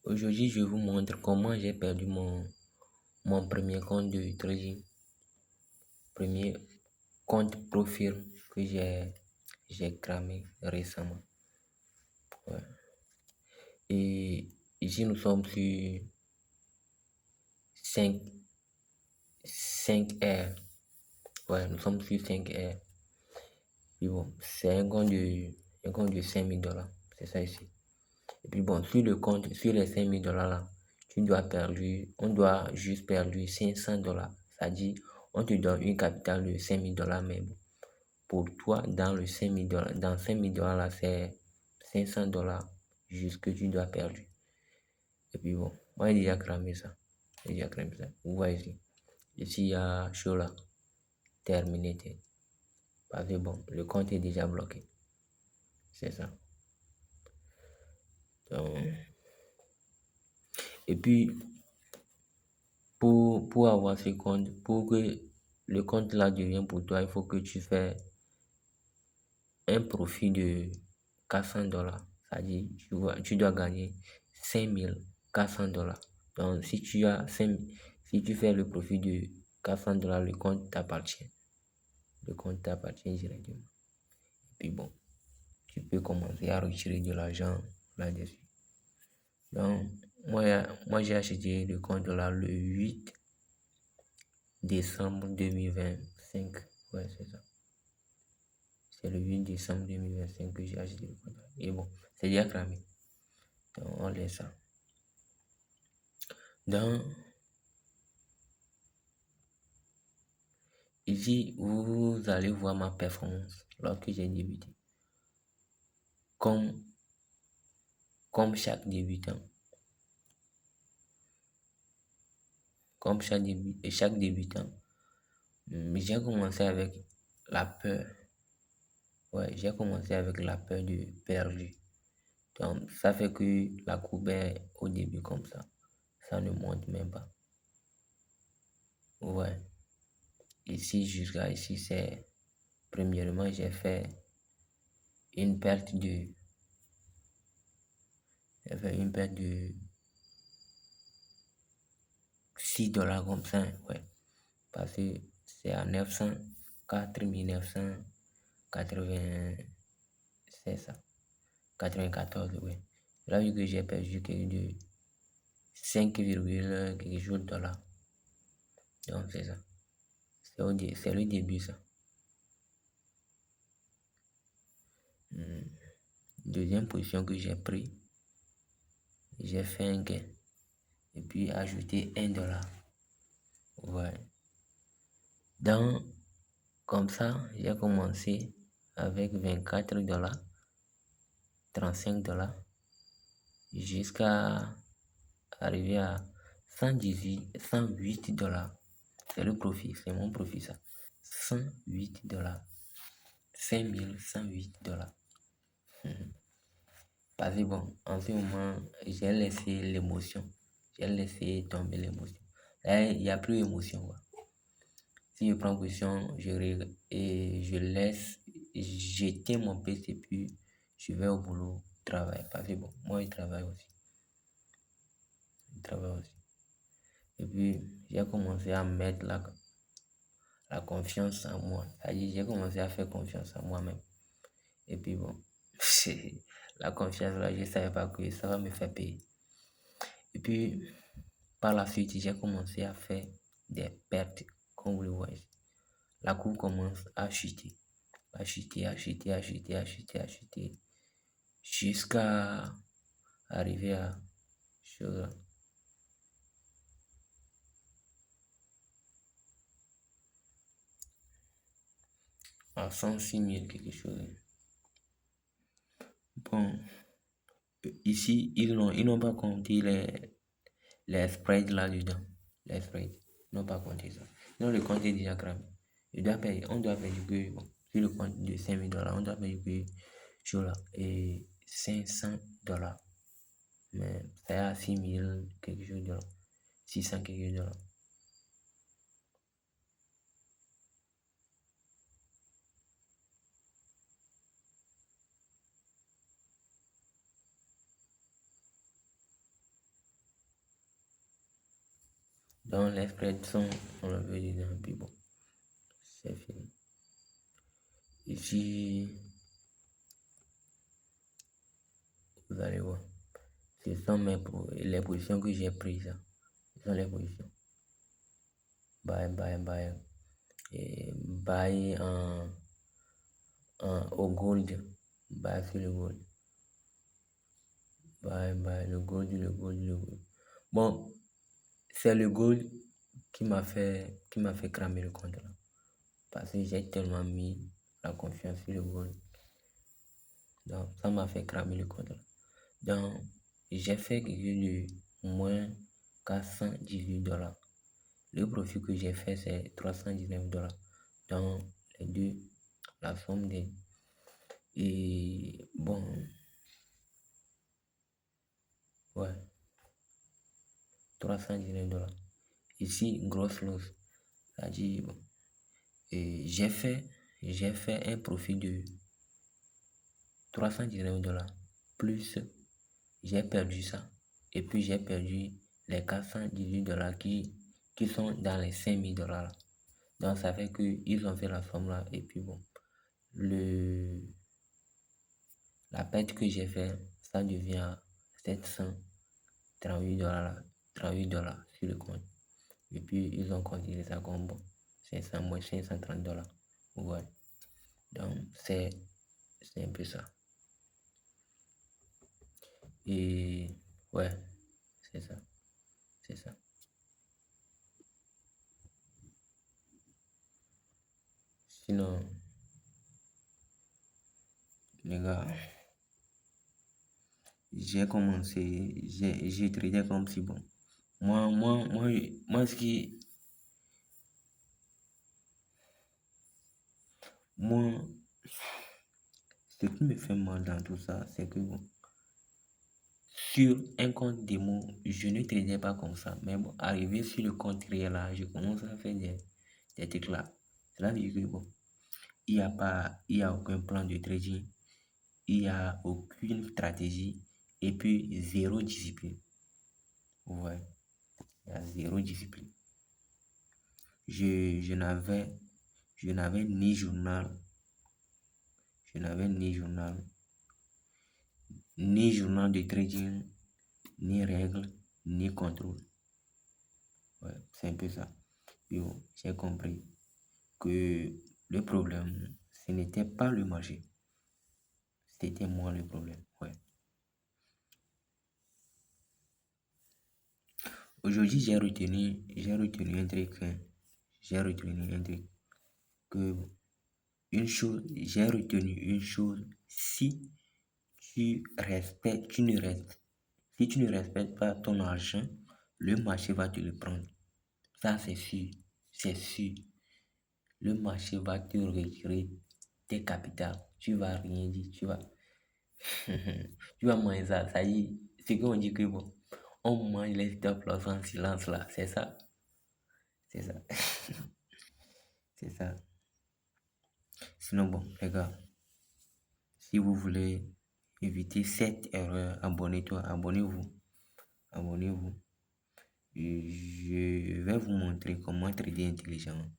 Aujourd'hui, je vous montre comment j'ai perdu mon premier compte de trading, premier compte profil que j'ai cramé récemment. Ouais. Et ici, nous sommes sur 5R. Ouais, nous sommes sur 5R. Puis bon, c'est un compte de 5000 $. C'est ça ici. Et puis bon, sur les 5000 $ là, on doit juste perdre 500 $. C'est-à-dire, on te donne une capitale de 5000 $, mais bon, pour toi, dans le 5000 $, dans 5000 $ là, c'est 500 $ juste que tu dois perdre. Et puis bon, moi j'ai déjà cramé ça. Vous voyez ici. Ici, il y a show là, terminé. Parce que bon, le compte est déjà bloqué. C'est ça. Donc, et puis, pour avoir ce compte, pour que le compte là devienne pour toi, il faut que tu fais un profit de 400 $. C'est-à-dire, tu dois gagner 5400 $. Donc, si tu fais le profit de 400 $, le compte t'appartient. Le compte t'appartient directement. Et puis bon, tu peux commencer à retirer de l'argent là-dessus. Donc, moi j'ai acheté le compte là le 8 décembre 2025. Ouais, c'est ça. C'est le 8 décembre 2025 que j'ai acheté le compte. Et bon, c'est déjà cramé. Donc, on laisse ça. Donc, ici, vous allez voir ma performance lorsque j'ai débuté. Comme chaque débutant. Comme chaque débutant. J'ai commencé avec la peur. Ouais, j'ai commencé avec la peur de perdre. Donc, ça fait que la courbe est au début comme ça. Ça ne monte même pas. Ouais. Ici, jusqu'à ici, c'est... Premièrement, j'ai fait une perte de... J'ai fait une perte de 6 $ comme ça. Ouais. Parce que c'est à 4980... C'est ça. 94, ouais. Là, vu que j'ai perdu quelque de 5, quelque chose de $. Donc, c'est ça. C'est le début, ça. Deuxième position que j'ai pris, j'ai fait un gain. Et puis, ajouter 1 $. Ouais. Donc, comme ça, j'ai commencé avec 24 $, 35 $, jusqu'à arriver à 108 $. C'est le profit, c'est mon profit ça. 108 $. 5108 $. Parce que bon, en ce moment, j'ai laissé l'émotion. J'ai laissé tomber l'émotion. Là, il n'y a plus d'émotion, quoi. Si je prends position, je laisse jeter mon PC, puis je vais au boulot travailler. Parce que bon, moi, je travaille aussi. Et puis, j'ai commencé à mettre la confiance en moi. C'est-à-dire, j'ai commencé à faire confiance en moi-même. Et puis bon, la confiance là, je ne savais pas que ça va me faire payer. Et puis, par la suite, j'ai commencé à faire des pertes, comme vous le voyez. La courbe commence à chuter, jusqu'à arriver à 106 000 quelque chose. Bon, ici, ils n'ont pas compté les spreads là-dedans. Les spreads, ils n'ont pas compté ça. Non, le compte est déjà cramé. On doit payer que, bon, sur le compte de 5000 $, on doit payer que, sur là, et 500 $. Mais c'est à 6000 quelque chose de $. 600 quelque chose de $. Donc les spreads sont enlevés dedans, puis bon, c'est fini. Ici, vous allez voir. Ce sont les positions que j'ai prises. Ce sont les positions. Buy, buy, buy. Et buy au gold. Buy sur le gold. Buy, buy, le gold, le gold, le gold. Bon, c'est le gold qui m'a fait cramer le compte là. Parce que j'ai tellement mis la confiance sur le gold. Donc, ça m'a fait cramer le compte là. Donc, j'ai fait quelque chose de moins $418. Le profit que j'ai fait, c'est $319. Donc, les deux, la somme des... Et bon, ouais, $319. Ici, grosse loss. C'est-à-dire, bon, et j'ai fait un profit de $319. Plus, j'ai perdu ça. Et puis, j'ai perdu les $418 qui sont dans les $5000. Donc, ça fait qu'ils ont fait la somme là. Et puis, bon, la perte que j'ai fait, ça devient $738, $38 sur le compte. Et puis, ils ont considéré ça comme bon. 500 moins $530. Ouais. Donc, c'est un peu ça. Et ouais, c'est ça. C'est ça. Sinon, les gars, j'ai commencé, j'ai tradé comme si bon. Moi, ce qui me fait mal dans tout ça, c'est que bon, sur un compte démo, je ne tradais pas comme ça. Mais bon, arrivé sur le compte réel là, je commence à faire des trucs là. Cela veut dire que bon, il n'y a aucun plan de trading, il n'y a aucune stratégie et puis zéro discipline. Ouais, il y a zéro discipline. Je n'avais ni journal, ni journal de trading, ni règles, ni contrôle. Ouais, c'est un peu ça. J'ai compris que le problème, ce n'était pas le marché. C'était moi le problème. Ouais. Aujourd'hui, j'ai retenu un truc. J'ai retenu un truc. Que j'ai retenu une chose. Si tu ne respectes pas ton argent, le marché va te le prendre. Ça, c'est sûr. C'est sûr. Le marché va te retirer tes capitales. Tu vas rien dire. Tu vas manger ça. Ça y est. C'est qu'on dit que bon, on mange les stop loss en silence là. C'est ça. C'est ça. C'est ça. Sinon, bon, les gars, si vous voulez éviter cette erreur, abonnez-vous. Abonnez-vous. Je vais vous montrer comment trader intelligemment.